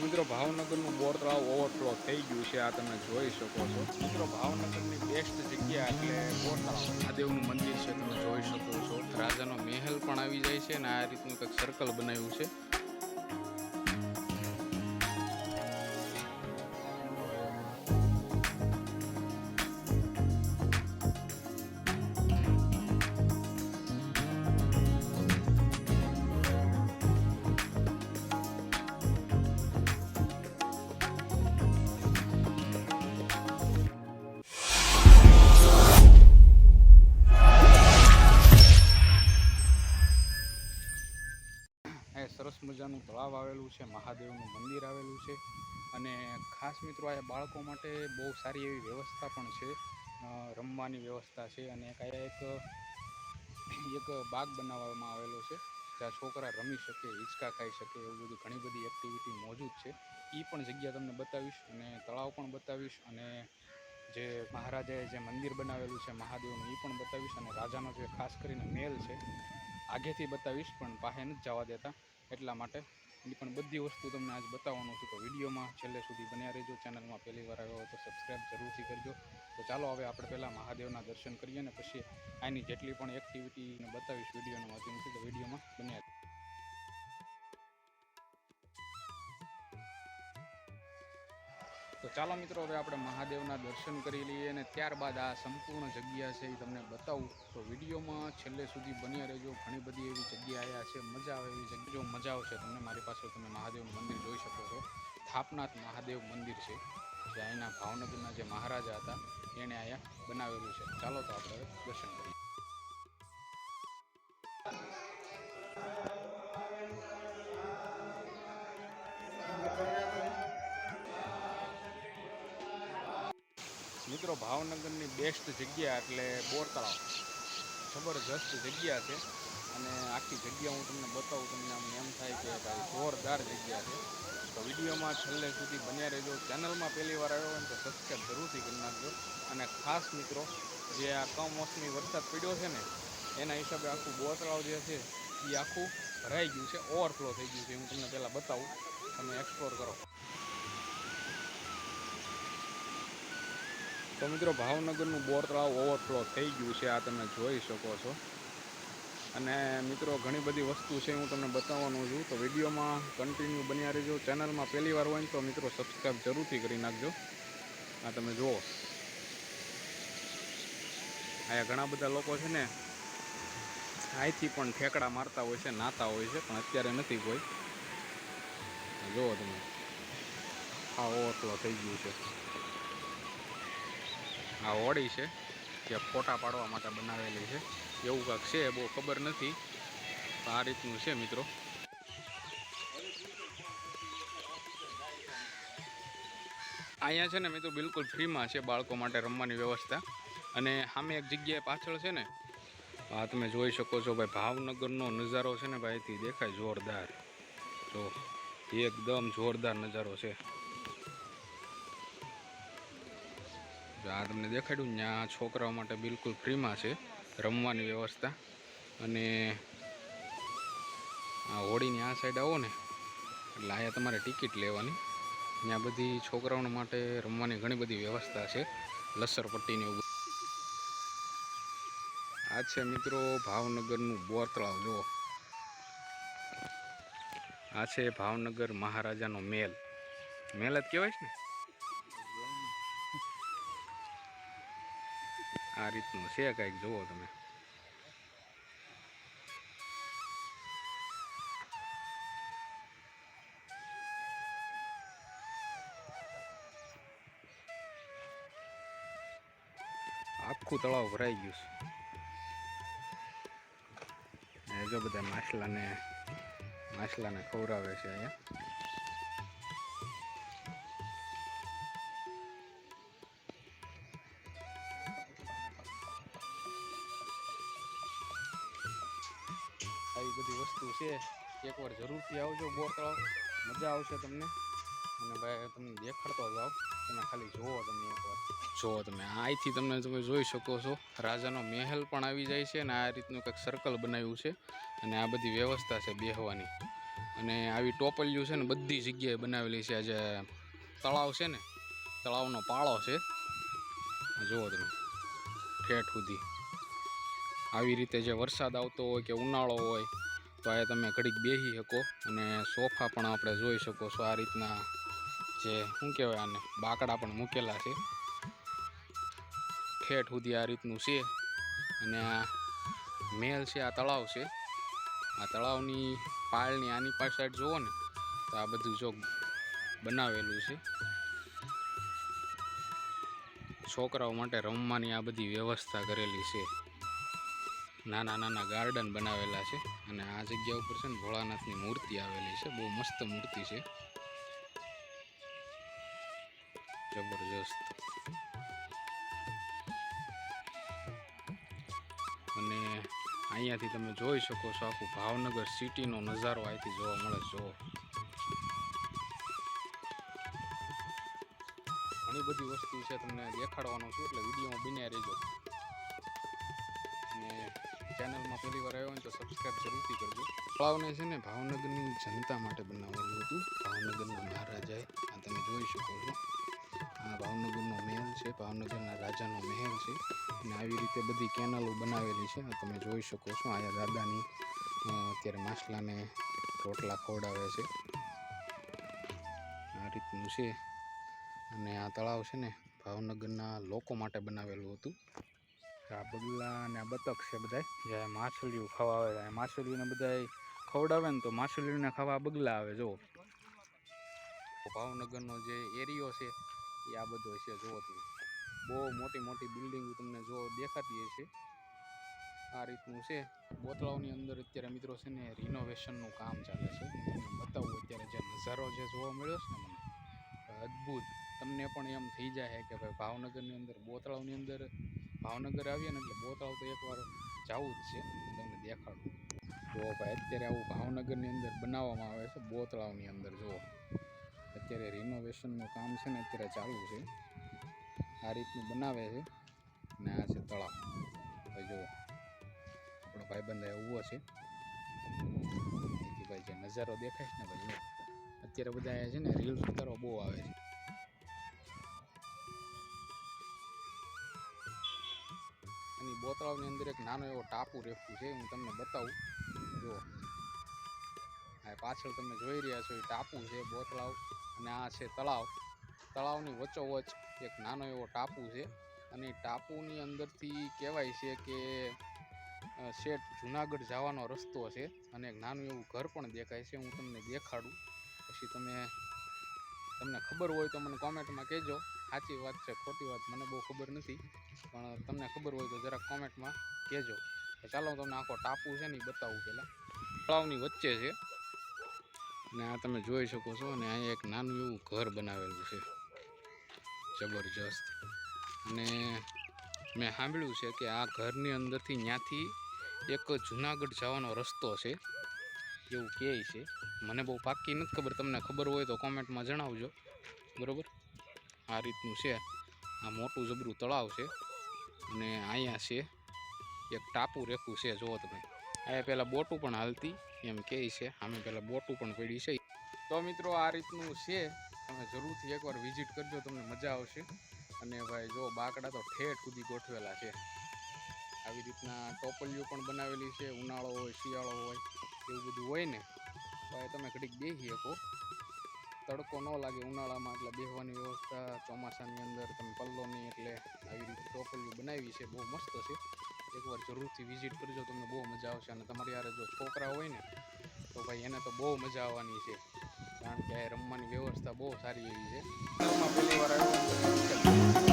મિત્રો ભાવનગરનું બોર તળાવ ઓવરફ્લો થઈ ગયું છે, આ તમે જોઈ શકો છો. મિત્રો ભાવનગરની બેસ્ટ જગ્યા એટલે બોર તળાવ. મહાદેવનું મંદિર છે, તમે જોઈ શકો છો. રાજાનો મહેલ પણ આવી જાય છે અને આ રીતનું કંઈક સર્કલ બનાવ્યું છે. સરસ મજાનું તળાવ આવેલું છે, મહાદેવનું મંદિર આવેલું છે અને ખાસ મિત્રો આ બાળકો માટે બહુ સારી એવી વ્યવસ્થા પણ છે. રમવાની વ્યવસ્થા છે અને એક બાગ બનાવવામાં આવેલો છે જ્યાં છોકરા રમી શકે, હિંચકા ખાઈ શકે, એવું બધું ઘણી બધી એક્ટિવિટી મોજૂદ છે. એ પણ જગ્યા તમને બતાવીશ અને તળાવ પણ બતાવીશ અને જે મહારાજાએ જે મંદિર બનાવેલું છે મહાદેવનું એ પણ બતાવીશ અને રાજાનો જે ખાસ કરીને મહેલ છે આગેથી બતાવીશ, પણ પાસે નથી જવા દેતા એટલા માટે એ પણ બધી વસ્તુ તમને આજ બતાવવાનું છું. તો વિડીયોમાં છેલ્લે સુધી બન્યા રહેજો. ચેનલમાં પહેલી વાર આવ્યો હોય તો સબસ્ક્રાઈબ જરૂરથી કરજો. તો ચાલો હવે આપણે પહેલાં મહાદેવના દર્શન કરીએ ને પછી આની જેટલી પણ એક્ટિવિટીને બતાવીશ વિડીયોના માધ્યમથી. તો વિડીયોમાં બન્યા. તો ચાલો મિત્રો હવે આપણે મહાદેવના દર્શન કરી લઈએ અને ત્યારબાદ આ સંપૂર્ણ જગ્યા છે એ તમને બતાવું. તો વિડીયોમાં છેલ્લે સુધી બન્યા રહેજો. ઘણી બધી એવી જગ્યા આવ્યા છે, મજા આવે એવી જગ્યા. જો મજા આવશે તમને, મારી પાસે તમે મહાદેવનું મંદિર જોઈ શકો છો. થાપનાથ મહાદેવ મંદિર છે જે અહીંના ભાવનગરના જે મહારાજા હતા એણે અહીંયા બનાવેલું છે. ચાલો તો આપણે હવે દર્શન કરીએ. મિત્રો ભાવનગરની બેસ્ટ જગ્યા એટલે બોર તળાવ. જબરજસ્ત જગ્યા છે અને આખી જગ્યા હું તમને બતાવું, તમને આમ એમ થાય કે ભાઈ જોરદાર જગ્યા છે. તો વિડીયોમાં છેલ્લે સુધી બન્યા રહેજો. ચેનલમાં પહેલી વાર આવ્યો હોય તો સબસ્ક્રાઈબ જરૂરથી કરી નાખજો. અને ખાસ મિત્રો જે આ કમોસમી વરસાદ પડ્યો છે ને એના હિસાબે આખું બોર તળાવ જે છે એ આખું ભરાઈ ગયું છે, ઓવરફ્લો થઈ ગયું છે. હું તમને પહેલાં બતાવું, તમે એક્સપ્લોર કરો. તો મિત્રો ભાવનગરનું બોર તળાવ ઓવરફ્લો થઈ ગયું છે, આ તમે જોઈ શકો છો. અને મિત્રો ઘણી બધી વસ્તુ છે હું તમને બતાવવાનું છું. તો વિડીયોમાં કન્ટિન્યુ બન્યા રહેજો. ચેનલમાં પહેલી વાર હોય ને તો મિત્રો સબસ્ક્રાઈબ જરૂરથી કરી નાખજો. આ તમે જુઓ, અહીંયા ઘણા બધા લોકો છે ને અહીંથી પણ ઠેકડા મારતા હોય છે, નાતા હોય છે, પણ અત્યારે નથી કોઈ. જુઓ તમે, આ ઓવરફ્લો થઈ ગયું છે. આ હોડી છે જે ફોટા પાડવા માટે બનાવેલી છે, એવું કાંઈક છે, બહુ ખબર નથી. આ રીતનું છે મિત્રો. અહીંયા છે ને મિત્રો બિલકુલ ફ્રીમાં છે બાળકો માટે રમવાની વ્યવસ્થા. અને સામે એક જગ્યાએ પાછળ છે ને, આ તમે જોઈ શકો છો ભાઈ, ભાવનગરનો નજારો છે ને ભાઈ, અહીંથી દેખાય જોરદાર. જો એકદમ જોરદાર નજારો છે. આ તમને દેખાડ્યું, ત્યાં છોકરાઓ માટે બિલકુલ ફ્રીમાં છે રમવાની વ્યવસ્થા. અને આ હોડીની આ સાઈડ આવો ને એટલે અહીંયા તમારે ટિકિટ લેવાની. ત્યાં બધી છોકરાઓ માટે રમવાની ઘણી બધી વ્યવસ્થા છે, લસરપટ્ટીને એવું. આ છે મિત્રો ભાવનગરનું બોર તળાવ. જુઓ, આ છે ભાવનગર મહારાજાનો મહેલ. મહેલ જ કહેવાય છે ને. આ રીતનું છે કાંઈક, જુઓ તમે. આખું તળાવ ભરાઈ ગયું છે. જો બધા માછલાને ખવડાવે છે અહીંયા. આવી બધી વસ્તુ છે. એકવાર જરૂરથી આવજો બોર તળાવ, મજા આવશે તમને. અને ભાઈ તમને દેખાડતો જાઓ, તમે ખાલી જુઓ. તમે એકવાર જુઓ, તમે અહીંથી તમે જોઈ શકો છો રાજાનો મહેલ પણ આવી જાય છે. અને આ રીતનું કંઈક સર્કલ બનાવ્યું છે અને આ બધી વ્યવસ્થા છે બેહવાની. અને આવી ટોપલીઓ છે ને બધી જગ્યાએ બનાવેલી છે. આજે તળાવ છે ને, તળાવનો પાળો છે, જુઓ તમે ઠેઠ સુધી. આવી રીતે જે વરસાદ આવતો હોય કે ઉનાળો હોય તો આ તમે ઘડીક બેસી શકો. અને સોફા પણ આપણે જોઈ શકો છો. આ રીતના જે શું કહેવાય આને, બાકડા પણ મૂકેલા છે ઠેઠ સુધી. આ રીતનું છે. અને આ મહેલ છે, આ તળાવ છે. આ તળાવની પાળની આની પાછળ જુઓ ને તો આ બધું જો બનાવેલું છે. છોકરાઓ માટે રમવાની આ બધી વ્યવસ્થા કરેલી છે. નાના નાના ગાર્ડન બનાવેલા છે. અને આ જગ્યા ઉપર છે ને ભોળાનાથની મૂર્તિ આવેલી છે. બહુ મસ્ત મૂર્તિ છે, જબરજસ્ત. અને અહીંયાથી તમે જોઈ શકો છો આખું ભાવનગર સિટીનો નજારો અહીંથી જોવા મળે. જો ઘણી બધી વસ્તુ છે તમને દેખાડવાનું છું, એટલે વિડીયોમાં બન્યા રહેજો. અને ચેનલમાં પહેલી વાર આવ્યો હોય તો સબસ્ક્રાઈબ જરૂરથી કરજો. તળાવને છે ને ભાવનગરની જનતા માટે બનાવેલું હતું, ભાવનગરના મહારાજાએ. આ તમે જોઈ શકો છો. આ ભાવનગરનો મહેલ છે, ભાવનગરના રાજાનો મહેલ છે. અને આવી રીતે બધી કેનલો બનાવેલી છે. આ તમે જોઈ શકો છો. અહીંયા દાદાની અત્યારે માછલાને રોટલા ખવડાવે છે. આ રીતનું છે. અને આ તળાવ છે ને ભાવનગરના લોકો માટે બનાવેલું હતું. આ બગલા અને આ બતક છે બધા, જે માછલીઓ ખાવા આવે. માછલીઓને બધા ખવડાવે ને તો માછલીઓને ખાવા બગલા આવે. જો ભાવનગરનો જે એરિયો છે એ આ બધો છે. જુઓ તમે, બહુ મોટી મોટી બિલ્ડિંગો તમને જો દેખાતી હશે. આ રીતનું છે. બોતળાવની અંદર અત્યારે મિત્રો છે ને રિનોવેશનનું કામ ચાલે છે. તમને બતાવું અત્યારે જે નજારો જે જોવા મળ્યો છે ને મને અદ્ભુત. તમને પણ એમ થઈ જાય કે ભાઈ ભાવનગરની અંદર, બોતળાવની અંદર, ભાવનગર આવીએ ને એટલે બોતળાવ તો એકવાર જવું જ છે. તમને દેખાડું. જો ભાઈ અત્યારે આવું ભાવનગરની અંદર બનાવવામાં આવે છે. બોતળાવની અંદર જુઓ અત્યારે રિનોવેશનનું કામ છે ને અત્યારે ચાલુ છે. આ રીતનું બનાવે છે. અને આ છે તળાવ. ભાઈ જુઓ આપણો ભાઈબંધ ઊભો છે. ભાઈ જે નજારો દેખાય છે ને ભાઈ, અત્યારે બધા છે ને રીલ્સ ઉતારવા બહુ આવે છે. અને બોતળાવની અંદર એક નાનો એવો ટાપુ રહેતું છે, હું તમને બતાવું. જુઓ આ પાછળ તમે જોઈ રહ્યા છો એ ટાપુ છે બોતળાવ. અને આ છે તળાવ. તળાવની વચ્ચોવચ્ચ એક નાનો એવો ટાપુ છે. અને ટાપુની અંદરથી કહેવાય છે કે શેઠ જુનાગઢ જવાનો રસ્તો છે. અને એક નાનું એવું ઘર પણ દેખાય છે. હું તમને દેખાડું, પછી તમને ખબર હોય તો મને કોમેન્ટમાં કહેજો. સાચી વાત છે ખોટી વાત મને બહુ ખબર નથી, પણ તમને ખબર હોય તો જરાક કોમેન્ટમાં કહેજો. ચાલો હું તમને આખો ટાપુ છે ને એ બતાવું. પહેલાં તળાવની વચ્ચે છે. અને આ તમે જોઈ શકો છો. અને અહીંયા એક નાનું એવું ઘર બનાવેલું છે, જબરજસ્ત. અને મેં સાંભળ્યું છે કે આ ઘરની અંદરથી ત્યાંથી એક જુનાગઢ જવાનો રસ્તો છે એવું કહે છે. મને બહુ પાક્કી નથી ખબર, તમને ખબર હોય તો કોમેન્ટમાં જણાવજો. બરાબર, આ રીતનું છે. આ મોટું જબરું તળાવ છે. અને અહીંયા છે એક ટાપુ રેખું છે. જુઓ તમે, અહીંયા પહેલાં બોટું પણ હાલતી એમ કહે છે. આમે પહેલાં બોટું પણ પડી છે. તો મિત્રો આ રીતનું છે. તમે જરૂરથી એકવાર વિઝિટ કરજો, તમને મજા આવશે. અને ભાઈ જો બાકડા તો ઠેઠ સુધી ગોઠવેલા છે. આવી રીતના ટોપલીઓ પણ બનાવેલી છે. ઉનાળો હોય, શિયાળો હોય, એવું બધું હોય ને તો તમે ઘડીક બેસી શકો. તડકો ન લાગે ઉનાળામાં, એટલે બેસવાની વ્યવસ્થા. ચોમાસાની અંદર તમે પલ્લો નહીં, એટલે આવી રીતે ટોપલીઓ બનાવી છે. બહુ મસ્ત છે. એકવાર જરૂરથી વિઝિટ કરજો, તમને બહુ મજા આવશે. અને તમારી યારે જો છોકરા હોય ને તો ભાઈ એને તો બહુ મજા આવવાની છે, કારણ કે રમવાની વ્યવસ્થા બહુ સારી એવી છે. પહેલી વાર આવ્યો